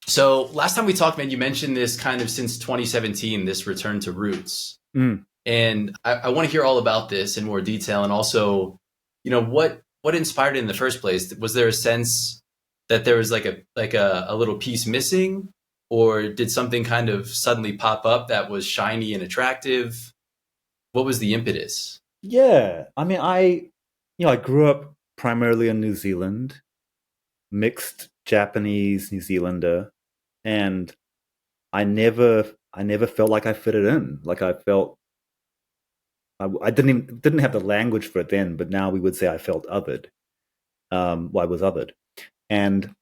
So last time we talked, man, you mentioned this kind of since 2017, this return to roots. Mm. And I want to hear all about this in more detail. And also, what inspired it in the first place? Was there a sense that there was like a little piece missing? Or did something kind of suddenly pop up that was shiny and attractive? What was the impetus? Yeah, I mean, I grew up primarily in New Zealand, mixed Japanese New Zealander, and I never felt like I fitted in. Like I felt I didn't have the language for it then, but now we would say I felt othered. I was othered, and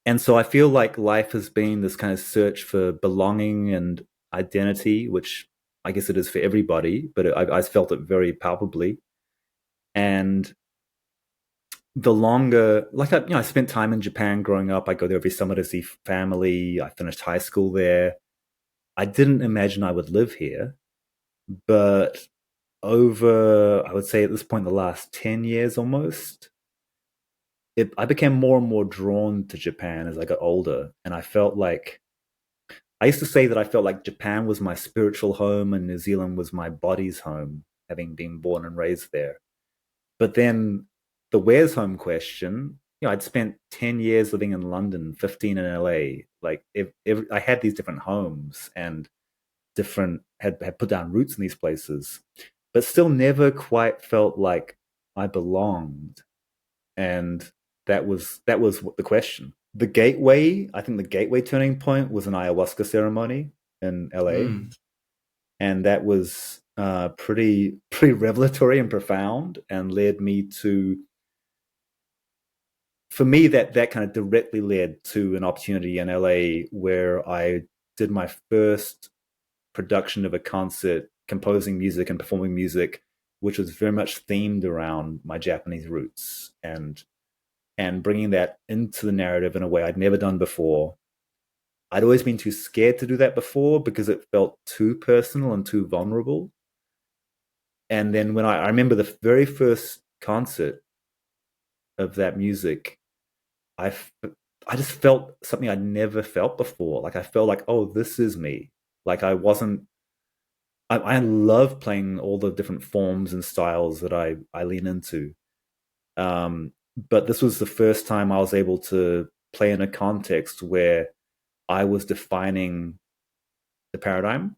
and so I feel like life has been this kind of search for belonging and identity, which I guess it is for everybody, but I felt it very palpably. And the longer, I spent time in Japan growing up. I go there every summer to see family. I finished high school there. I didn't imagine I would live here, but over, I would say at this point, the last 10 years almost, I became more and more drawn to Japan as I got older. And I used to say that I felt like Japan was my spiritual home and New Zealand was my body's home, having been born and raised there. But then the where's home question, I'd spent 10 years living in London, 15 in LA. Like, if I had these different homes and had put down roots in these places, but still never quite felt like I belonged. And that was the question. I think the gateway turning point was an ayahuasca ceremony in LA, Mm. and that was pretty revelatory and profound, and led me to, for me, that kind of directly led to an opportunity in LA where I did my first production of a concert, composing music and performing music, which was very much themed around my Japanese roots, and bringing that into the narrative in a way I'd never done before. I'd always been too scared to do that before because it felt too personal and too vulnerable. And then when I remember the very first concert of that music, I, I just felt something I'd never felt before. Like I felt like, oh, this is me. Like I wasn't. I love playing all the different forms and styles that I lean into. But this was the first time I was able to play in a context where I was defining the paradigm,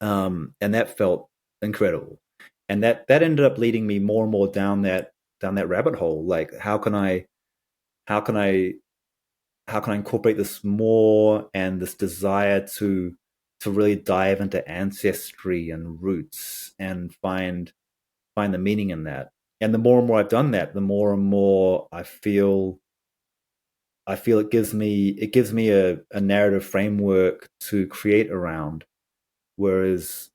and that felt incredible. And that ended up leading me more and more down that rabbit hole. Like, how can I how can I incorporate this more, and this desire to really dive into ancestry and roots and find the meaning in that. And the more and more I've done that, the more and more I feel it gives me a narrative framework to create around. Whereas,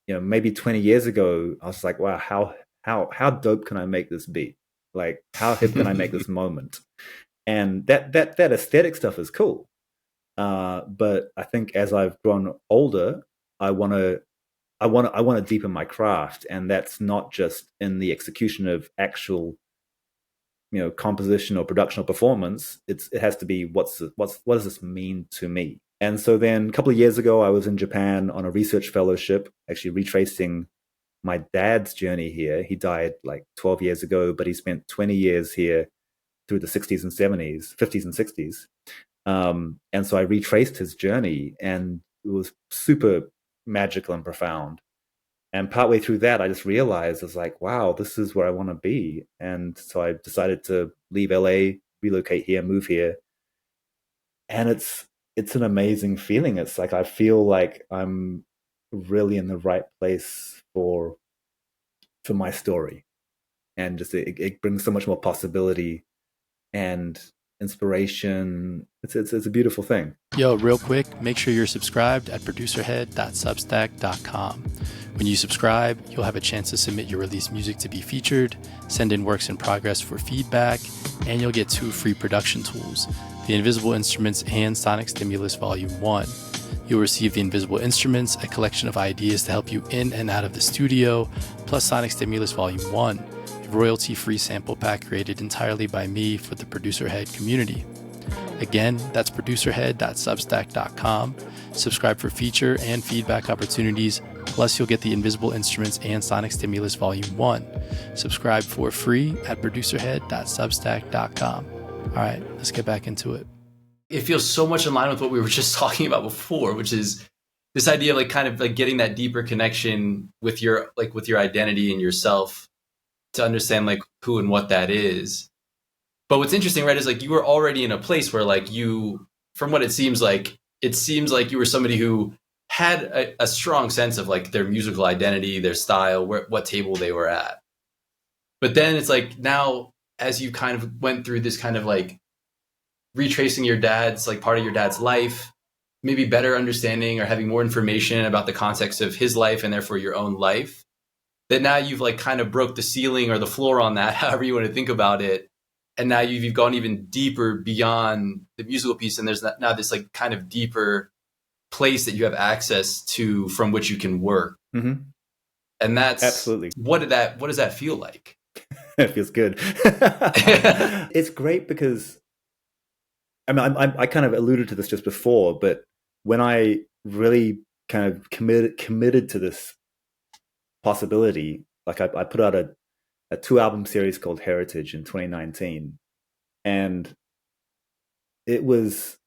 maybe 20 years ago, I was like, wow, how dope can I make this beat? Like, how hip can I make this moment? And that aesthetic stuff is cool. But I think as I've grown older, I want to I want to deepen my craft, and that's not just in the execution of actual, composition or production or performance. It has to be what does this mean to me? And so then a couple of years ago, I was in Japan on a research fellowship, actually retracing my dad's journey here. He died like 12 years ago, but he spent 20 years here through the 60s and 70s, 50s and 60s. And so I retraced his journey, and it was super magical and profound. And partway through that, I just realized, I was like, wow, this is where I want to be. And so I decided to leave LA, relocate here, move here. And it's an amazing feeling. It's like I feel like I'm really in the right place for my story. And just it brings so much more possibility and inspiration. It's a beautiful thing. Yo, real quick, make sure you're subscribed at producerhead.substack.com. When you subscribe, you'll have a chance to submit your released music to be featured, send in works in progress for feedback, and you'll get 2 free production tools, The Invisible Instruments and Sonic Stimulus Volume 1. You'll receive The Invisible Instruments, a collection of ideas to help you in and out of the studio, plus Sonic Stimulus Volume 1, a royalty-free sample pack created entirely by me for the Producer Head community. Again, that's producerhead.substack.com. Subscribe for feature and feedback opportunities. Plus, you'll get the Invisible Instruments and Sonic Stimulus Volume 1. Subscribe for free at producerhead.substack.com. All right, let's get back into it. It feels so much in line with what we were just talking about before, which is this idea of like kind of like getting that deeper connection with your identity and yourself to understand like who and what that is. But what's interesting, right, is like you were already in a place where like you, from what it seems like you were somebody who had a strong sense of like their musical identity, their style, what table they were at. But then it's like now, as you kind of went through this kind of like retracing your dad's, like part of your dad's life, maybe better understanding or having more information about the context of his life and therefore your own life, that now you've like kind of broke the ceiling or the floor on that, however you want to think about it. And now you've gone even deeper beyond the musical piece. And there's now this like kind of deeper place that you have access to from which you can work. Mm-hmm. And that's absolutely what does that feel like? It feels good. It's great because I mean, I kind of alluded to this just before, but when I really kind of committed to this possibility, like I put out a 2-album series called Heritage in 2019, and it was,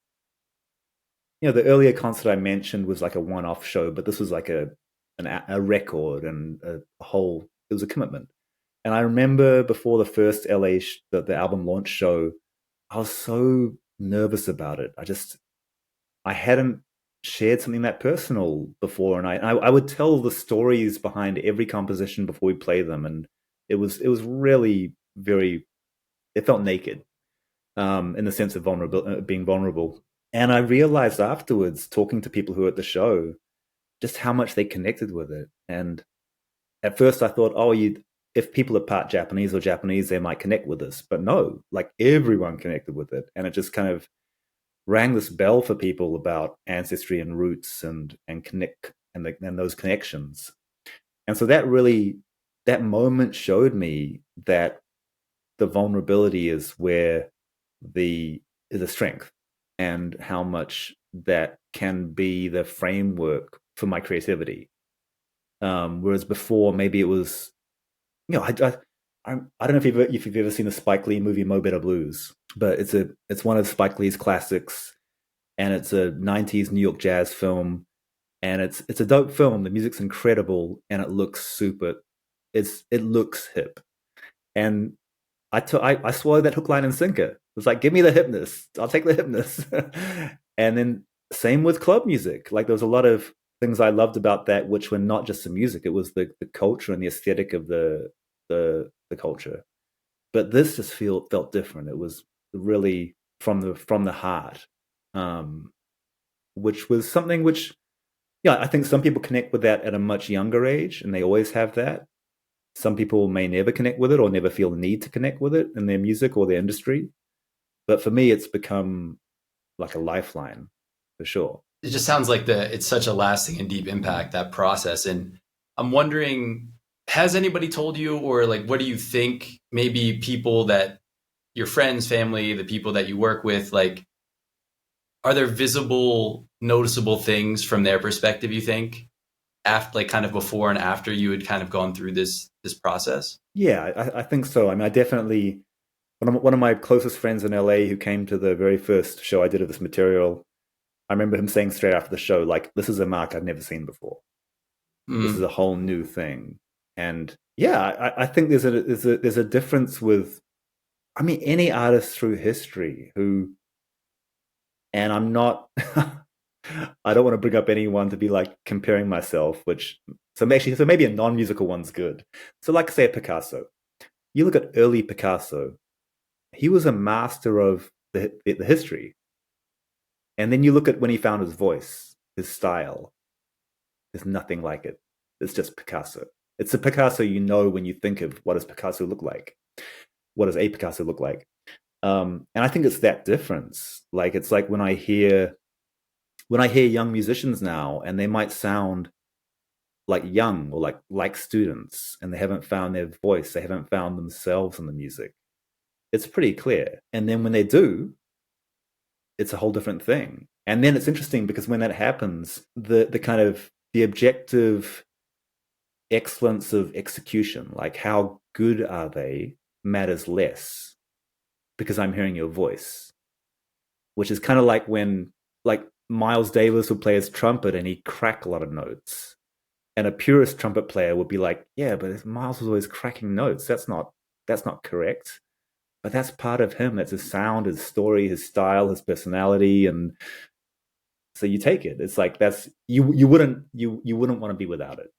the earlier concert I mentioned was like a one-off show, but this was like a record and a whole. It was a commitment. And I remember before the first the album launch show, I was so nervous about it. I hadn't shared something that personal before, and I would tell the stories behind every composition before we play them, and it was really very. It felt naked, in the sense of being vulnerable. And I realized afterwards, talking to people who were at the show, just how much they connected with it. And at first, I thought, if people are part Japanese or Japanese, they might connect with this. But no, like everyone connected with it. And it just kind of rang this bell for people about ancestry and roots and connect and those connections. And so that moment showed me that the vulnerability is where is a strength, and how much that can be the framework for my creativity. Whereas before, maybe it was, I don't know if you've ever seen the Spike Lee movie Mo Better Blues, but it's one of Spike Lee's classics, and it's a 90s New York jazz film, and it's a dope film. The music's incredible, and it looks it looks hip. And I swallowed that hook, line, and sinker. It was like, give me the hipness. I'll take the hipness. And then same with club music. Like there was a lot of things I loved about that, which were not just the music. It was the culture and the aesthetic of the culture. But this just felt different. It was really from the heart, which was something which, I think some people connect with that at a much younger age, and they always have that. Some people may never connect with it or never feel the need to connect with it in their music or their industry. But for me, it's become like a lifeline, for sure. It just sounds like it's such a lasting and deep impact, that process. And I'm wondering, has anybody told you, or like, what do you think maybe people that your friends, family, the people that you work with, like, are there visible, noticeable things from their perspective, you think, after, like kind of before and after you had kind of gone through this process? Yeah, I think so. I mean, I definitely, one of my closest friends in LA who came to the very first show I did of this material, I remember him saying straight after the show, like, this is a mark I've never seen before. This is a whole new thing. And yeah, I think there's a difference with, I mean, any artist through history who, and I'm not, I don't want to bring up anyone to be like comparing myself, so maybe a non-musical one's good. So like, say, Picasso. You look at early Picasso, he was a master of the history. And then you look at when he found his voice, his style, there's nothing like it. It's just Picasso. It's a Picasso when you think of what does Picasso look like? What does a Picasso look like? And I think it's that difference. Like, it's like when I hear young musicians now, and they might sound like young or like students, and they haven't found their voice, they haven't found themselves in the music. It's pretty clear. And then when they do, it's a whole different thing. And then it's interesting because when that happens, the kind of the objective excellence of execution, like how good are they, matters less because I'm hearing your voice, which is kind of like when like Miles Davis would play his trumpet and he'd crack a lot of notes. And a purist trumpet player would be like, yeah, but Miles was always cracking notes. That's not correct. But that's part of him. That's his sound, his story, his style, his personality, and so you take it. It's like that's you wouldn't want to be without it.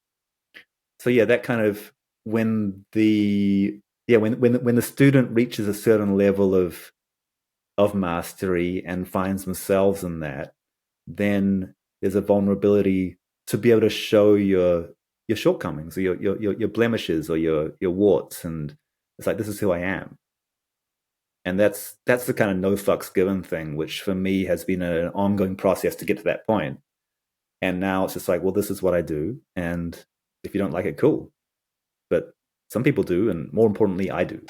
So yeah, that kind of when the when the student reaches a certain level of mastery and finds themselves in that, then there's a vulnerability to be able to show your shortcomings or your blemishes or your warts, and it's like this is who I am. And that's the kind of no fucks given thing, which for me has been an ongoing process to get to that point. And now it's just like, well, this is what I do, and if you don't like it, cool. But some people do, and more importantly, I do.